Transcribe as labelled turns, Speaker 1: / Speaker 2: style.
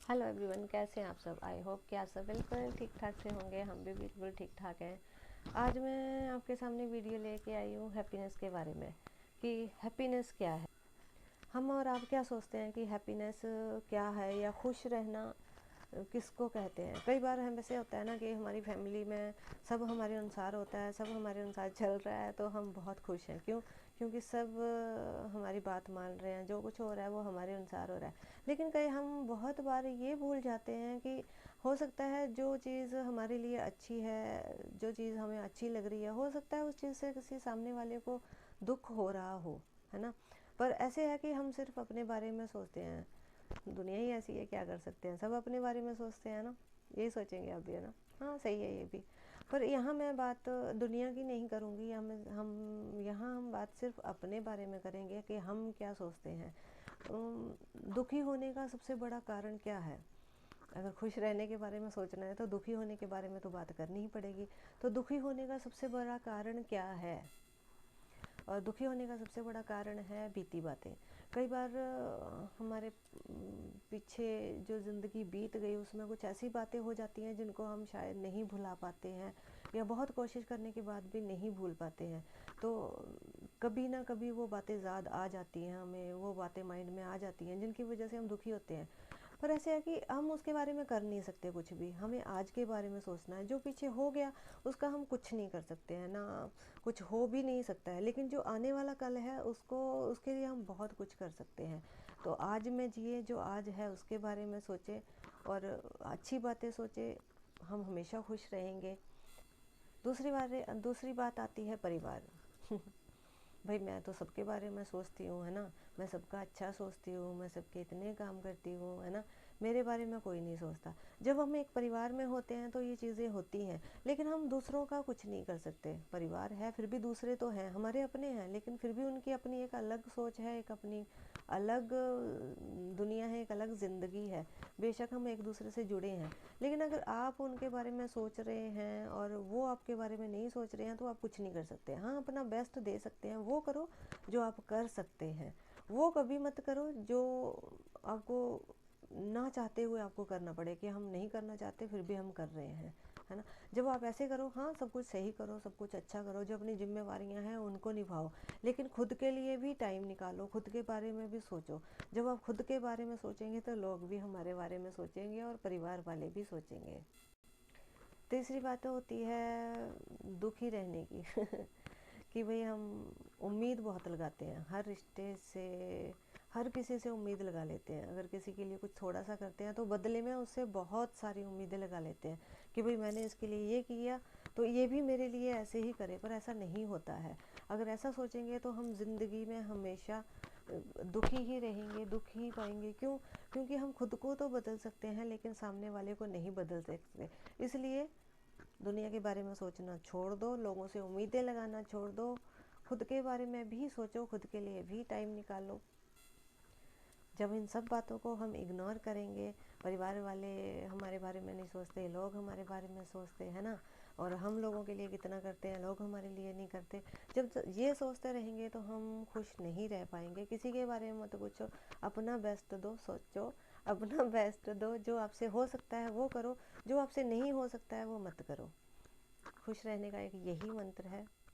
Speaker 1: Hello everyone, कैसे हैं आप सब। आई होप कि आप सब बिल्कुल ठीक ठाक से होंगे। हम भी बिल्कुल ठीक ठाक हैं। आज मैं आपके सामने वीडियो लेके आई हूँ हैप्पीनेस के बारे में कि हैप्पीनेस क्या है। हम और आप क्या सोचते हैं कि हैप्पीनेस क्या है या खुश रहना किसको कहते हैं। कई बार हम ऐसे होता है ना कि हमारी फैमिली में सब हमारे अनुसार होता है, सब हमारे अनुसार चल रहा है तो हम बहुत खुश हैं। क्यों? क्योंकि सब हमारी बात मान रहे हैं, जो कुछ हो रहा है वो हमारे अनुसार हो रहा है। लेकिन कई हम बहुत बार ये भूल जाते हैं कि हो सकता है जो चीज़ हमारे लिए अच्छी है, जो चीज़ हमें अच्छी लग रही है, हो सकता है उस चीज़ से किसी सामने वाले को दुख हो रहा हो, है ना। पर ऐसे है कि हम सिर्फ अपने बारे में सोचते हैं। दुनिया ही ऐसी है, क्या कर सकते हैं। सब अपने बारे में सोचते हैं ना, यही सोचेंगे आप भी, है ना। हाँ, सही है ये भी। पर यहाँ मैं बात दुनिया की नहीं करूँगी। हम बात सिर्फ अपने बारे में करेंगे कि हम क्या सोचते हैं। दुखी होने का सबसे बड़ा कारण क्या है। अगर खुश रहने के बारे में सोचना है तो दुखी होने के बारे में तो बात करनी ही पड़ेगी। तो दुखी होने का सबसे बड़ा कारण क्या है? और दुखी होने का सबसे बड़ा कारण है बीती बातें। कई बार हमारे पीछे जो ज़िंदगी बीत गई उसमें कुछ ऐसी बातें हो जाती हैं जिनको हम शायद नहीं भुला पाते हैं, या बहुत कोशिश करने के बाद भी नहीं भूल पाते हैं। तो कभी ना कभी वो बातें याद आ जाती हैं, हमें वो बातें माइंड में आ जाती हैं जिनकी वजह से हम दुखी होते हैं। पर ऐसे है कि हम उसके बारे में कर नहीं सकते कुछ भी। हमें आज के बारे में सोचना है। जो पीछे हो गया उसका हम कुछ नहीं कर सकते हैं ना, कुछ हो भी नहीं सकता है। लेकिन जो आने वाला कल है उसको, उसके लिए हम बहुत कुछ कर सकते हैं। तो आज में जिए, जो आज है उसके बारे में सोचें और अच्छी बातें सोचें, हम हमेशा खुश रहेंगे। दूसरी बात आती है परिवार। भाई मैं तो सबके बारे में सोचती हूँ, है ना। मैं सबका अच्छा सोचती हूँ, मैं सबके इतने काम करती हूँ, है ना। मेरे बारे में कोई नहीं सोचता। जब हम एक परिवार में होते हैं तो ये चीज़ें होती हैं, लेकिन हम दूसरों का कुछ नहीं कर सकते। परिवार है फिर भी दूसरे तो हैं, हमारे अपने हैं, लेकिन फिर भी उनकी अपनी एक अलग सोच है, एक अपनी अलग दुनिया है, एक अलग ज़िंदगी है। बेशक हम एक दूसरे से जुड़े हैं, लेकिन अगर आप उनके बारे में सोच रहे हैं और वो आपके बारे में नहीं सोच रहे हैं तो आप कुछ नहीं कर सकते। हाँ, अपना बेस्ट दे सकते हैं। वो करो जो आप कर सकते हैं। वो कभी मत करो जो आपको ना चाहते हुए आपको करना पड़े, कि हम नहीं करना चाहते फिर भी हम कर रहे हैं, है ना। जब आप ऐसे करो, हाँ सब कुछ सही करो, सब कुछ अच्छा करो, जो अपनी जिम्मेवारियां हैं उनको निभाओ, लेकिन खुद के लिए भी टाइम निकालो, खुद के बारे में भी सोचो। जब आप खुद के बारे में सोचेंगे तो लोग भी हमारे बारे में सोचेंगे और परिवार वाले भी सोचेंगे। तीसरी बात होती है दुखी रहने की। कि भाई हम उम्मीद बहुत लगाते हैं हर रिश्ते से, हर किसी से उम्मीद लगा लेते हैं। अगर किसी के लिए कुछ थोड़ा सा करते हैं तो बदले में उससे बहुत सारी उम्मीदें लगा लेते हैं कि भाई मैंने इसके लिए ये किया तो ये भी मेरे लिए ऐसे ही करे। पर ऐसा नहीं होता है। अगर ऐसा सोचेंगे तो हम ज़िंदगी में हमेशा दुखी ही रहेंगे, दुख ही पाएंगे। क्यों? क्योंकि हम खुद को तो बदल सकते हैं लेकिन सामने वाले को नहीं बदल सकते। इसलिए दुनिया के बारे में सोचना छोड़ दो, लोगों से उम्मीदें लगाना छोड़ दो, खुद के बारे में भी सोचो, खुद के लिए भी टाइम निकालो। जब इन सब बातों को हम इग्नोर करेंगे, परिवार वाले हमारे बारे में नहीं सोचते, लोग हमारे बारे में सोचते हैं ना, और हम लोगों के लिए कितना करते हैं, लोग हमारे लिए नहीं करते। जब ये सोचते रहेंगे तो हम खुश नहीं रह पाएंगे। किसी के बारे में मत पूछो, अपना बेस्ट दो, सोचो, अपना बेस्ट दो। जो आपसे हो सकता है वो करो, जो आपसे नहीं हो सकता है वो मत करो। खुश रहने का एक यही मंत्र है।